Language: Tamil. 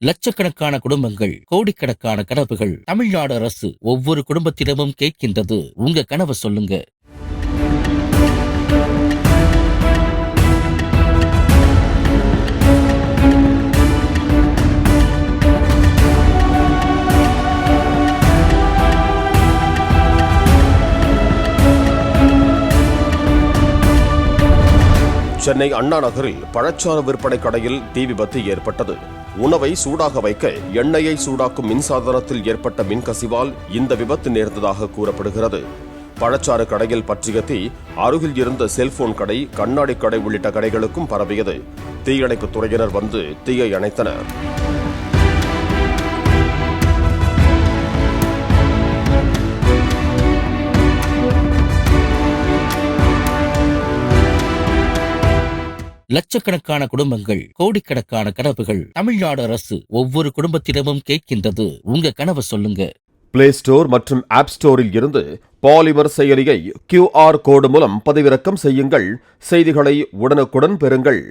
லட்சக்கணக்கான குடும்பங்கள், கோடிக்கணக்கான கனவுகள். தமிழ்நாடு அரசு ஒவ்வொரு குடும்பத்திடமும் கேட்கின்றது, உங்க கனவை சொல்லுங்க. சென்னை அண்ணா நகரில் பழச்சாறு விற்பனை கடையில் தீ விபத்து ஏற்பட்டது. உணவை சூடாக வைக்க எண்ணெயை சூடாக்கும் மின்சாதனத்தில் ஏற்பட்ட மின்கசிவால் இந்த விபத்து நேர்ந்ததாக கூறப்படுகிறது. பழச்சாறு கடையில் பற்றிய தீ அருகில் இருந்த செல்போன் கடை, கண்ணாடி கடை உள்ளிட்ட கடைகளுக்கும் பரவியது. தீயணைப்புத் துறையினர் வந்து தீயை அணைத்தனர். லட்சக்கணக்கான குடும்பங்கள், கோடிக்கணக்கான கனவுகள். தமிழ்நாடு அரசு ஒவ்வொரு குடும்பத்திடமும் கேட்கின்றது, உங்க கனவை சொல்லுங்க. பிளே ஸ்டோர் மற்றும் ஆப் ஸ்டோரில் இருந்து பாலிமர் செயலியை QR கோடு மூலம் பதிவிறக்கம் செய்யுங்கள். செய்திகளை உடனுக்குடன் பெறுங்கள்.